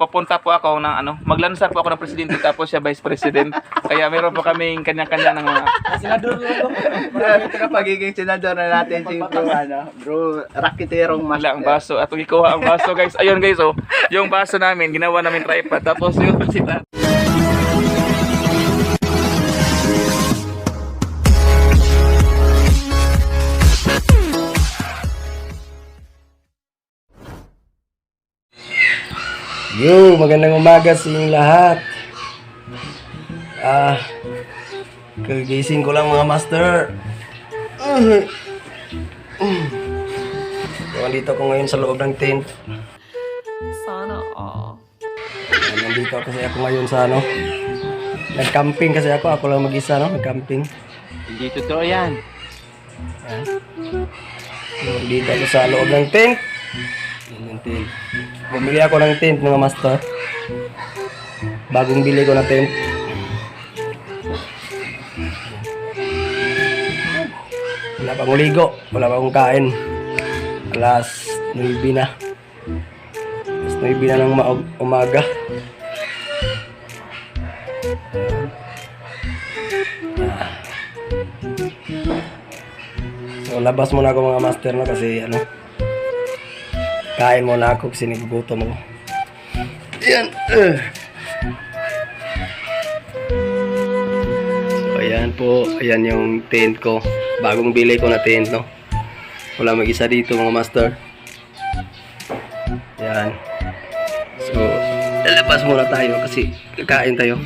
papunta po ako ng maglansar po ako ng presidente tapos siya vice president. Kaya meron po kaming kanya-kanya ng mga Senador lang. Ito na pagiging senador na natin si bro, rakiterong wala ang baso at ikuha ang baso guys. Ayun guys, oh, yung baso namin ginawa namin tripod tapos yung sila. Yo, magandang umaga sa inyong lahat. Kagising ko lang mga master. Nandito ako ngayon sa loob ng tent. Sana all. Nandito kasi ako ngayon sa nag-camping kasi ako lang mag-isa nag-camping. Hindi totoo yan. Yan. Nandito ako sa loob ng tent. Yan yung tent. Bumili ako ng tent mga master. Bagong bili ko na tent. Wala pa akong ligo. Wala pa akong kain. Alas 9 na. Alas 9 na ng umaga. So labas muna ako mga master kasi kain muna ako kasi nagugutom ako. Ayan. So, ayan po. Ayan yung tent ko. Bagong bili ko na tent, Wala mag-isa dito mga master. Ayan. So, lalabas muna tayo kasi kakain tayo.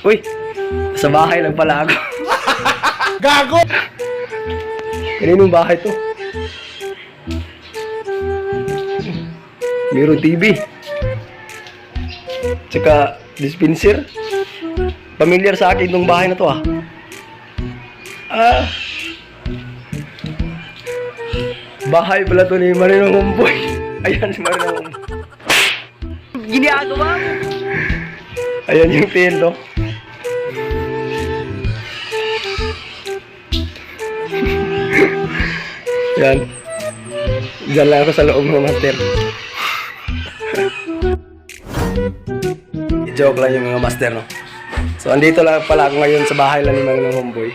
Uy! Sa bahay lang pala ako. Gago! Kaninong bahay to? Meron TV. Tsaka dispenser. Familiar sa akin itong bahay na to bahay pala to ni Marinong Humboy. Ayan si Marinong Humboy. Ginagawa mo? Ayan yung tento. Yan. Diyan lang ako sa loob ng master. I-joke lang yung mga master, So, andito lang pala ako ngayon sa bahay lang ni Manong Homeboy.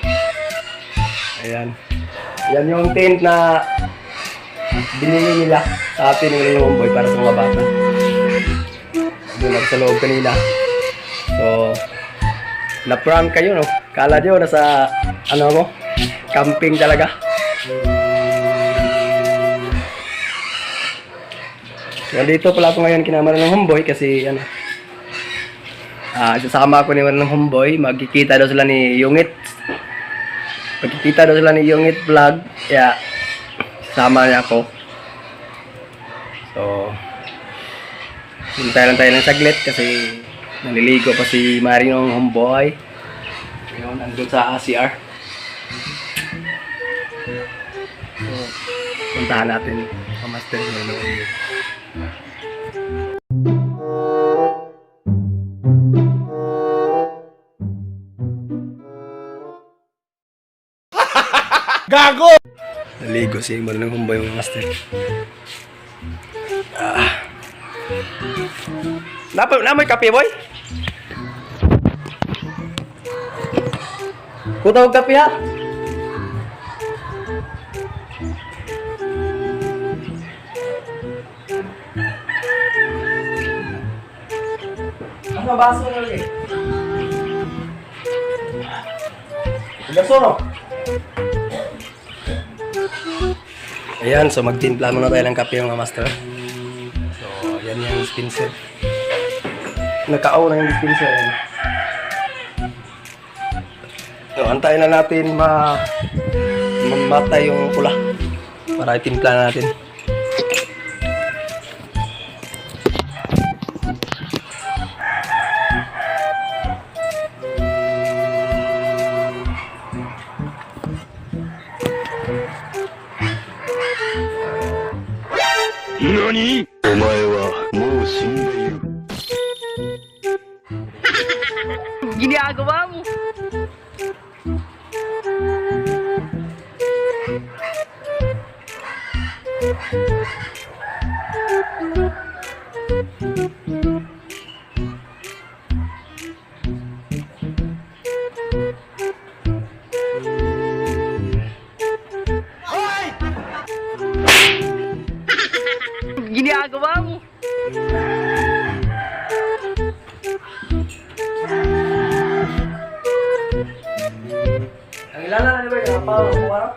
Ayan. Yan yung tent na binili nila sa atin ng Manong Homeboy para sa mga bata. Doon ako sa loob kanina. So, na-prank kayo, Kala nyo nasa, camping talaga. Nandito pala ako ngayon kina Manong Homeboy kasi sasama ako ni Manong Homeboy. Magkikita daw sila ni Yungit. Magkikita daw sila ni Yungit vlog. Kaya sasama niya ako. So hintay lang tayo ng saglit kasi naliligo pa si Manong Homeboy. Ngayon nandun sa CR. So puntahan natin pamaster ni Manong Homeboy. Gago! Naligo si Manong Homeboy mga master. Namoy kape boy? Kutawag kape ha? Ano baso mo lagi? Gaso. Ayan, so magtimpla muna tayo ng kape mga master. So, yan yung dispenser. Nakao na yung dispenser. So, antayin na natin mamatay yung pula para itimpla natin. NANI?! お前はもう死んでいる。Ginagawa mo? Ginagawa mo. Ang ilala na ba yung pa mo wala?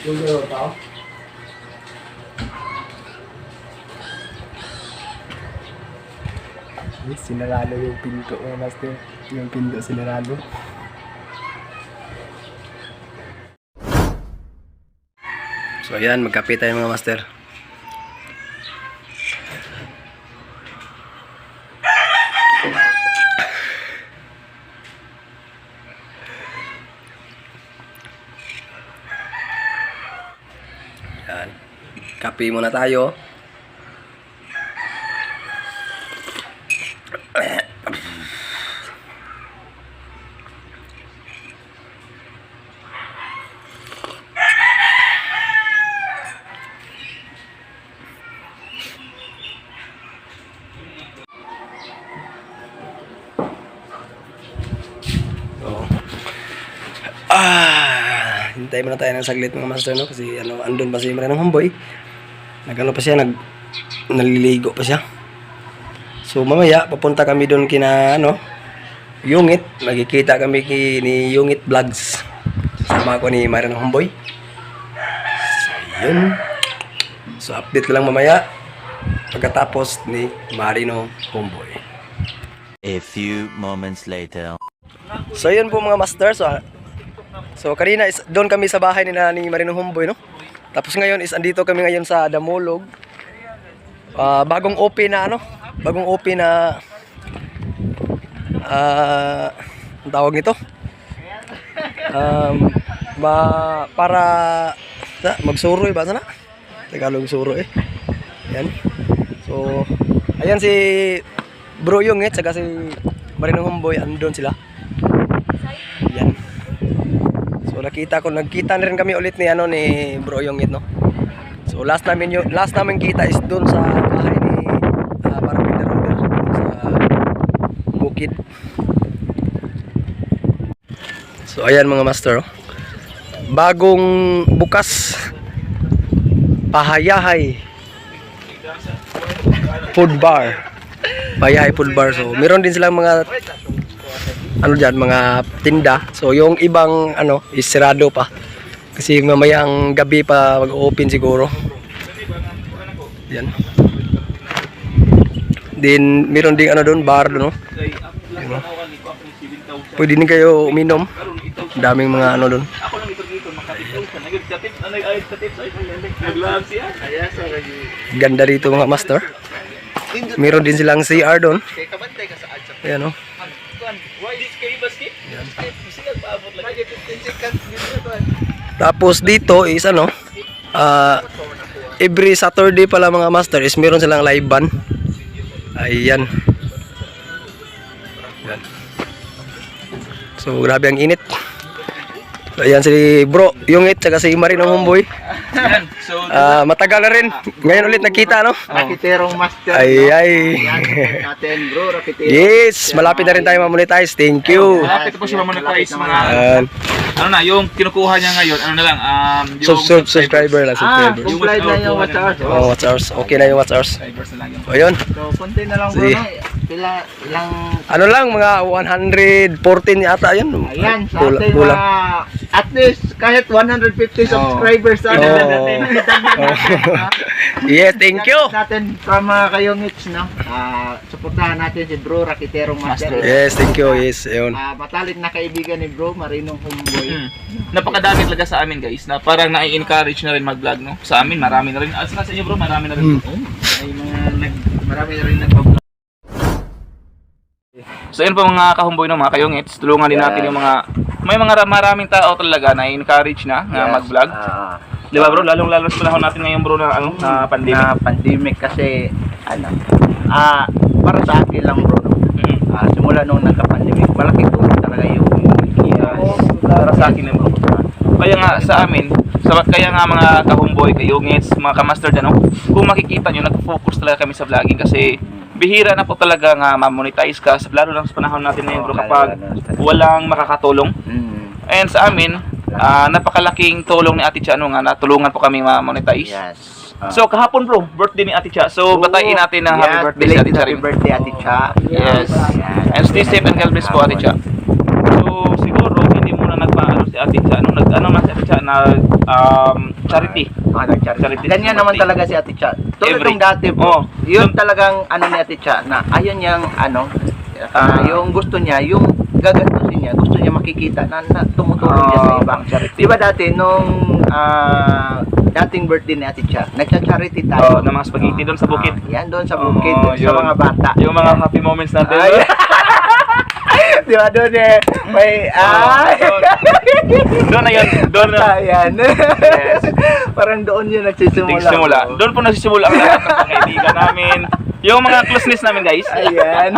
Yung meron tao? Sinarado yung pinto mga master. Yung pinto sinarado. So ayan, magkape tayo mga master. Yan. Kape muna tayo. Hintay muna tayo ng saglit mga master, no? Kasi andun pa si Marinong Homeboy. Nagano pa siya, naliligo pa siya. So mamaya papunta kami doon kina Yungit. Magkikita kami ni Yungit Vlogs. Sama ko ni Marinong Homeboy. So yun. So update ko lang mamaya pagkatapos ni Marinong Homeboy. A few moments later. So yun po mga master. So kanina doon kami sa bahay ni Marinong Homeboy, no? Tapos ngayon andito kami ngayon sa Damulog. Bagong open na bagong open na ang tawag nito. Para magsuroy ba sana? Tagalog suroy. Yan. So ayan si Bro Yungit saka si Marinong Homeboy, andun sila. Yan. So nagkita na rin kami ulit ni Bro Yungit, no. So last namin kita is doon sa bahay ni parang Roder sa bukid. So ayan mga master, bagong bukas Pahayahay Food Bar. Pahayahay Food Bar. So meron din silang mga mga tinda. So yung ibang is sirado pa. Kasi mamayang gabi pa mag-open siguro. Yan. Din meron ding doon bar doon, no. Yan, no? Pwede din kayo uminom. Daming mga doon. Ganda dito mga master. Meron din silang CR doon. Ayan, no. Yan. Tapos dito is every Saturday pala mga master is meron silang live band. Ayan. Yan. So grabe ang init. So, ayan si Bro Yungit saka si Marinong Homeboy. Yan. So, matagal na rin. Ngayon ulit nagkita, no? Rakiterong master. Ay. Yan, natin bro, rakitero. Yes, malapit na rin tayo ma-monetize. Thank you. malapit po siya mamonetize mga Ayan. yung kinukuha niya ngayon, yung Subscriber lang, subscriber. Complete na yung watch hours. Oh, watch hours. Okay na yung watch hours. subscribers na lang yung O yun. So, konti na lang bro, Sige. no? Ilang Mga 114 yata yun. ayan, sa Kulang. atin at least kahit 150 subscribers Oh, Yeah, thank you. Natin from kayong hits, no? Suportahan natin si Bro Rakiterong Master. Yes, thank you. Yes, yun. Matalik na kaibigan ni Bro Marinong Homeboy. Napakadami talaga sa amin guys na parang nai-encourage na rin mag-vlog, no? Sa amin marami na rin. At sa inyo bro, marami na rin. Ay marami na rin nag-vlog. So yun po mga kahumboy, no, mga kayongits, tulungan din natin yung mga may mga maraming tao talaga na encourage na mag-vlog. Di ba bro? Lalong-lalo sa panahon natin ngayon bro na na pandemic. Na pandemic kasi para sa akin lang bro, no? Simula nung nagka-pandemic, malaking tulong talaga yung Para sa akin bro. Kaya nga sa amin, kaya nga mga kahumboy, kayongits, mga kamaster dyan, no? Kung makikita nyo, nag-focus talaga kami sa vlogging kasi bihira na po talaga nga ma-monetize ka, lalo lang sa panahon natin ngayon bro kapag walang makakatulong. And sa amin, napakalaking tulong ni Ate Cha, nga natulungan po kami ma-monetize. Yes. So kahapon bro, birthday ni Ate Cha. So batayin natin ng happy birthday si Ate Cha. Happy birthday Ate Cha. Yes. And stay safe and God bless po Ate Cha. So siguro hindi muna nagpaano si Ate Cha. Nag-ano na si Ate Cha na charity. Nag-charity. Ganyan naman talaga si Ate Cha. Tulad ng dati po. Yun talagang ni Ate Cha na ayun niyang yung gusto niya, yung gagastusin niya, gusto niya makikita na tumutulong niya sa ibang charity. Di ba dati nung dating birthday ni Ate Cha, nagcha-charity tayo. Ng mga spaghetti doon sa bukid. Yan doon sa bukid, sa yun. mga bata. Yung mga happy moments natin. Di ba doon may Doon na yun. Doon na. Ayan. Yes. Parang doon yun nagsisimula. Nagsimula. Doon po nagsisimula ang lahat ng pagkaibigan namin. Yung mga closeness namin guys. Ayan.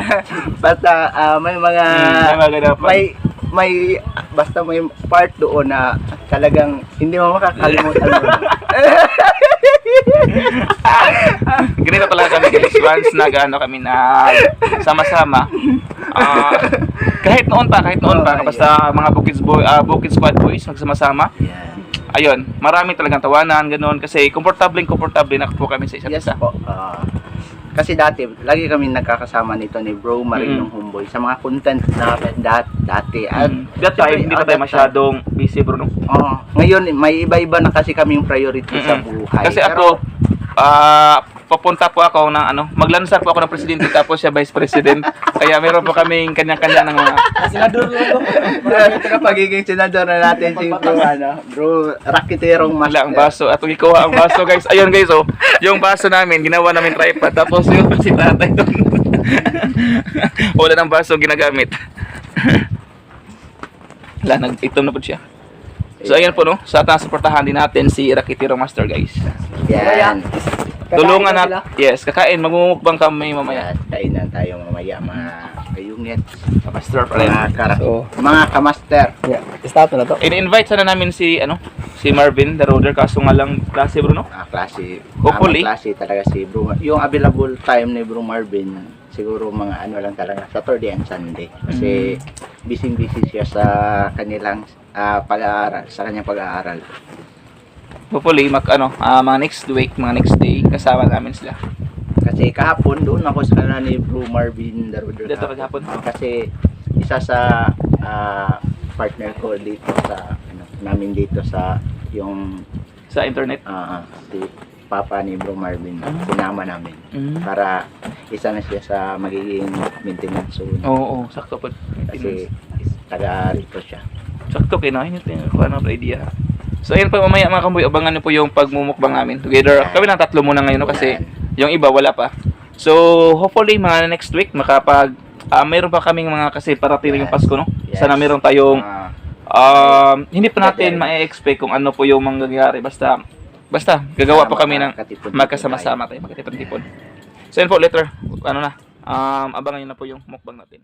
Basta may mga may basta may part doon na talagang hindi mo makakalimutan mo. Ganito talaga kami guys. Once kami na sama-sama. Kahit noon pa, basta mga Bukid Squad boys nagsama-sama. Ayun, marami talagang tawanan, ganoon kasi komportable na po kami sa isa't isa. Po. Kasi dati, lagi kami nagkakasama nito ni Bro Marinong Homeboy sa mga content namin dati. At that time, hindi pa tayo masyadong busy bro, no? Ngayon, may iba-iba na kasi kaming priority sa buhay. Kasi ako, papunta po ako ng maglansar po ako ng presidente tapos siya vice president. Kaya meron po kaming kanya-kanya ng mga senador ito na pagiging senador na natin si Bro Rakiterong Master. ang baso at ikuha ang baso guys. Ayun guys, yung baso namin ginawa namin tripod tapos yung si tatay doon. Wala ng baso ginagamit. Nag-itom na po siya. So ayan po, no, sa suportahan din natin si Rakiterong Master guys. Yan. Tulungan natin. Yes, kakain. Magmumukbang kami mamaya. Kainan tayo mamaya mga kayungit. Master friend. Mga kamaster. Stop na to. In-invite sana namin si Marvin, the roader, kaso nga lang klase bro, no? Klase. Hopefully. Klase talaga si Bro. Yung available time ni Bro Marvin, siguro mga lang talaga, Saturday and Sunday. Kasi busy siya sa kanilang pag-aaral, sa kanyang pag-aaral. Hopefully, mga next week, mga next day, kasama namin sila. Kasi kahapon, doon ako sa kanila ni Bro Marvin, the roader. Dito kahapon. Kasi isa sa partner ko dito sa namin dito sa yung Sa internet. si Papa ni Bro Marvin, sinama namin para isa na siya sa magiging maintenance soon. Oo, sakto po. Kasi taga rito siya. Sakto kayo na, yun yung idea. So ayun po mamaya mga kamboy, abangan niyo po yung pagmumukbang namin together. Kami ng tatlo muna ngayon, no, kasi yung iba wala pa. So hopefully mga next week mayroon pa kaming mga kasi parating yung Pasko, no? Sana mayroon tayong hindi pa natin ma-expect kung ano po yung mangyayari, basta gagawa po kami ng magkasama-sama tayo, magkatipon-tipon. So yun po, later abangan niyo na po yung mukbang natin.